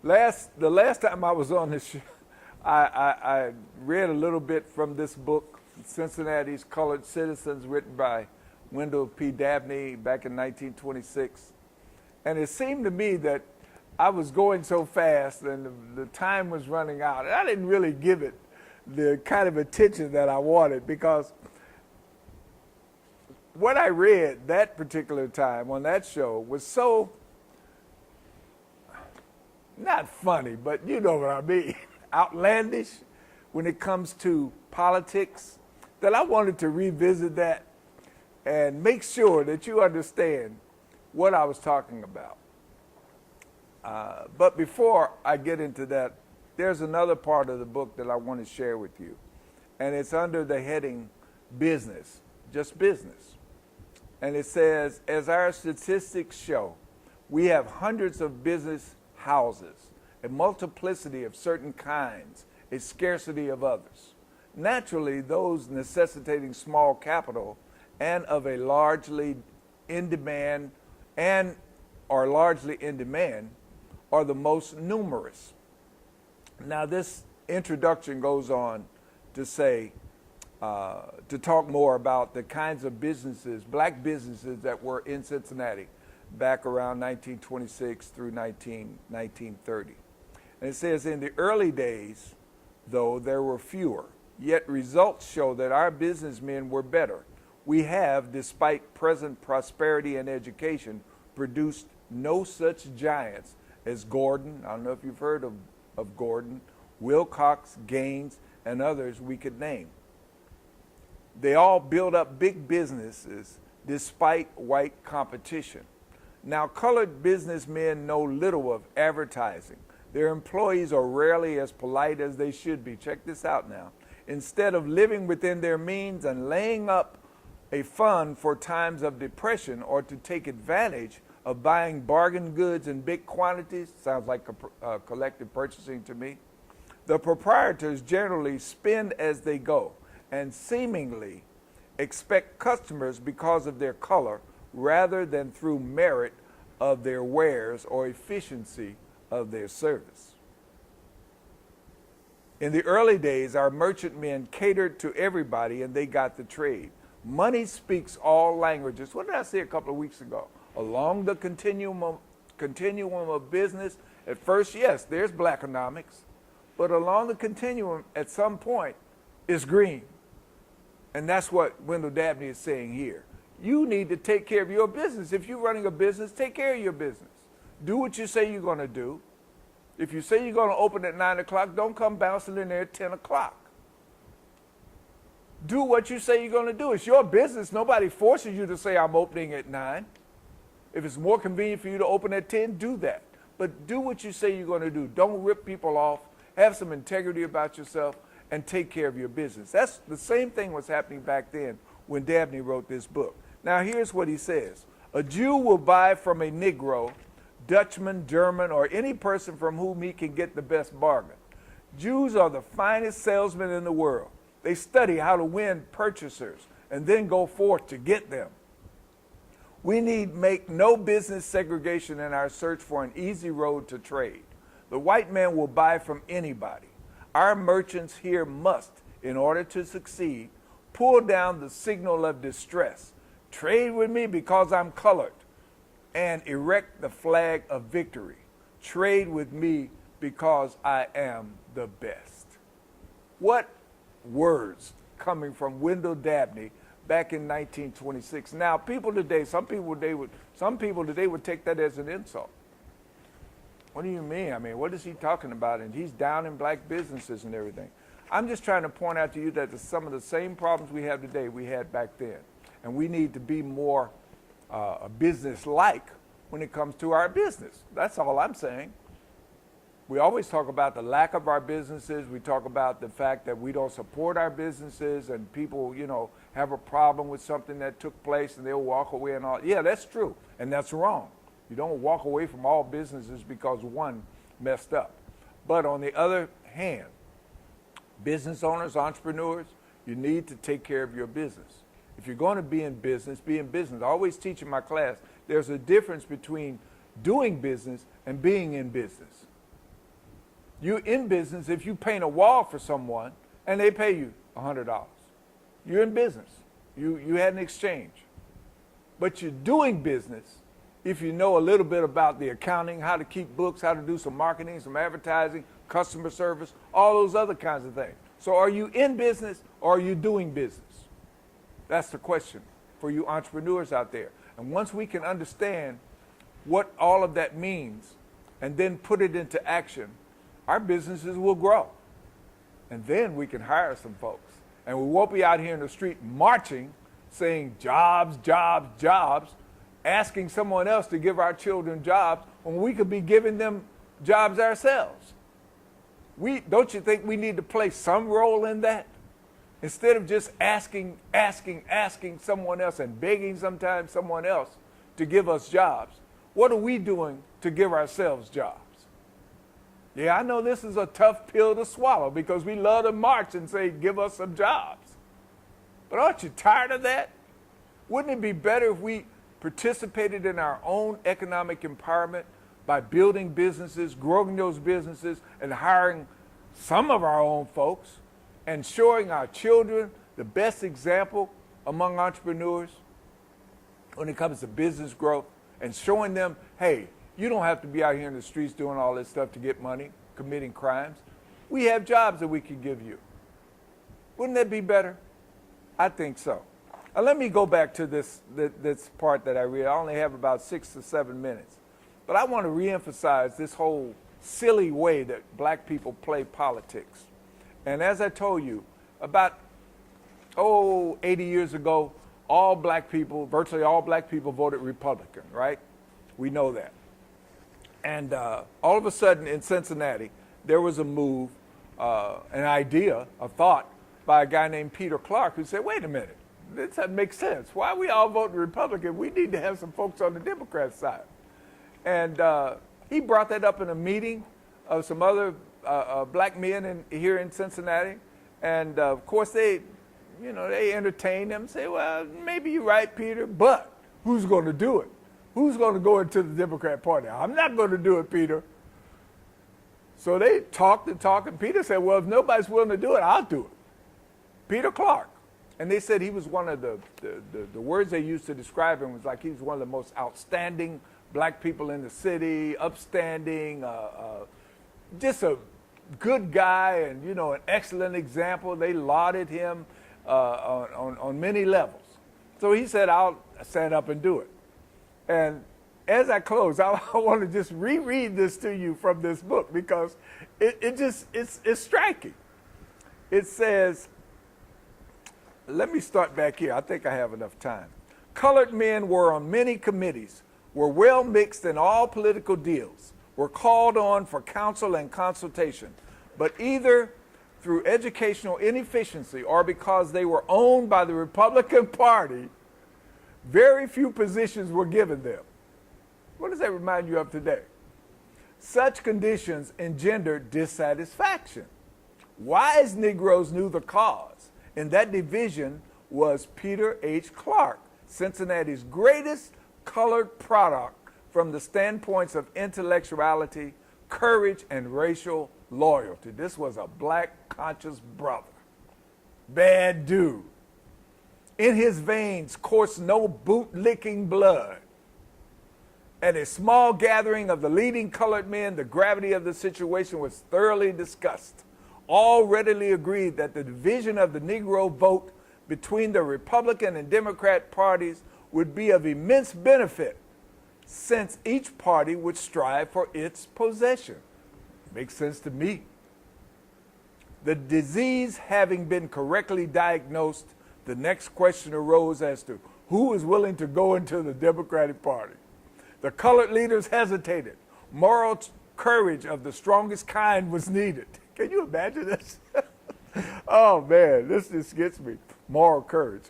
The last time I was on this show, I read a little bit from this book, Cincinnati's Colored Citizens, written by Wendell Dabney back in 1926. And it seemed to me that I was going so fast and the time was running out. And I didn't really give it the kind of attention that I wanted, because what I read that particular time on that show was so, not funny, but you know what I mean, outlandish when it comes to politics, that I wanted to revisit that and make sure that you understand what I was talking about. But before I get into that, there's another part of the book that I want to share with you. And it's under the heading Business, just business. And it says, as our statistics show, we have hundreds of business houses, a multiplicity of certain kinds, a scarcity of others. Naturally, those necessitating small capital and of a largely in demand are the most numerous. Now, this introduction goes on to say, to talk more about the kinds of businesses, black businesses that were in Cincinnati back around 1926 through 1930. And it says, in the early days, though there were fewer, yet results show that our businessmen were better. We have, despite present prosperity and education, produced no such giants as Gordon, I don't know if you've heard of Gordon, Wilcox, Gaines, and others we could name. They all built up big businesses despite white competition. Now, colored businessmen know little of advertising. Their employees are rarely as polite as they should be. Check this out now. Instead of living within their means and laying up a fund for times of depression or to take advantage of buying bargain goods in big quantities, sounds like collective purchasing to me, the proprietors generally spend as they go and seemingly expect customers because of their color rather than through merit of their wares or efficiency of their service. In the early days, our merchantmen catered to everybody and they got the trade. Money speaks all languages. What did I say a couple of weeks ago? Along the continuum of business, at first, yes, there's blackonomics, but along the continuum, at some point, it's green. And that's what Wendell Dabney is saying here. You need to take care of your business. If you're running a business, take care of your business. Do what you say you're going to do. If you say you're going to open at 9 o'clock, don't come bouncing in there at 10 o'clock. Do what you say you're going to do. It's your business. Nobody forces you to say, I'm opening at 9. If it's more convenient for you to open at 10, do that. But do what you say you're going to do. Don't rip people off. Have some integrity about yourself and take care of your business. That's the same thing was happening back then when Dabney wrote this book. Now, here's what he says. A Jew will buy from a Negro, Dutchman, German, or any person from whom he can get the best bargain. Jews are the finest salesmen in the world. They study how to win purchasers and then go forth to get them. We need make no business segregation in our search for an easy road to trade. The white man will buy from anybody. Our merchants here must, in order to succeed, pull down the signal of distress. Trade with me because I'm colored, and erect the flag of victory. Trade with me because I am the best. What words coming from Wendell Dabney back in 1926. Now, some people today would take that as an insult. What do you mean? I mean, what is he talking about? And he's down in black businesses and everything. I'm just trying to point out to you that some of the same problems we have today we had back then. And we need to be more business-like when it comes to our business. That's all I'm saying. We always talk about the lack of our businesses. We talk about the fact that we don't support our businesses and people, have a problem with something that took place and they'll walk away and all. Yeah, that's true. And that's wrong. You don't walk away from all businesses because one messed up. But on the other hand, business owners, entrepreneurs, you need to take care of your business. If you're going to be in business, be in business. I always teach in my class, there's a difference between doing business and being in business. You're in business if you paint a wall for someone and they pay you $100. You're in business. You had an exchange. But you're doing business if you know a little bit about the accounting, how to keep books, how to do some marketing, some advertising, customer service, all those other kinds of things. So are you in business or are you doing business? That's the question for you entrepreneurs out there. And once we can understand what all of that means and then put it into action, our businesses will grow. And then we can hire some folks. And we won't be out here in the street marching, saying jobs, jobs, jobs, asking someone else to give our children jobs when we could be giving them jobs ourselves. Don't you think we need to play some role in that? Instead of just asking someone else and begging sometimes someone else to give us jobs, what are we doing to give ourselves jobs? Yeah, I know this is a tough pill to swallow because we love to march and say, give us some jobs. But aren't you tired of that? Wouldn't it be better if we participated in our own economic empowerment by building businesses, growing those businesses, and hiring some of our own folks and showing our children the best example among entrepreneurs when it comes to business growth and showing them, hey, you don't have to be out here in the streets doing all this stuff to get money, committing crimes. We have jobs that we can give you. Wouldn't that be better? I think so. Let me go back to this part that I read. I only have about 6 to 7 minutes. But I want to reemphasize this whole silly way that black people play politics. And as I told you, about 80 years ago, all black people, virtually all black people voted Republican, right? We know that. And all of a sudden in Cincinnati, there was a move, an idea, a thought by a guy named Peter Clark who said, wait a minute, this doesn't make sense. Why are we all voting Republican? We need to have some folks on the Democrat side. And he brought that up in a meeting of some other black men here in Cincinnati. And of course they entertained him and say, well, maybe you're right, Peter, but who's going to do it? Who's going to go into the Democrat Party? I'm not going to do it, Peter. So they talked and talked, and Peter said, well, if nobody's willing to do it, I'll do it. Peter Clark. And they said he was one of the words they used to describe him was like he was one of the most outstanding black people in the city, upstanding, just a good guy and, an excellent example. They lauded him on many levels. So he said, I'll stand up and do it. And as I close, I want to just reread this to you from this book because it's striking. It says, let me start back here. I think I have enough time. Colored men were on many committees, were well mixed in all political deals, were called on for counsel and consultation, but either through educational inefficiency or because they were owned by the Republican Party, very few positions were given them. What does that remind you of today? Such conditions engendered dissatisfaction. Wise Negroes knew the cause, and that division was Peter H. Clark, Cincinnati's greatest colored product from the standpoints of intellectuality, courage, and racial loyalty. This was a black conscious brother. Bad dude. In his veins coursed no boot-licking blood. At a small gathering of the leading colored men, the gravity of the situation was thoroughly discussed. All readily agreed that the division of the Negro vote between the Republican and Democrat parties would be of immense benefit, since each party would strive for its possession. Makes sense to me. The disease having been correctly diagnosed, the next question arose as to who was willing to go into the Democratic Party. The colored leaders hesitated. Moral courage of the strongest kind was needed. Can you imagine this? Oh man, this just gets me. Moral courage.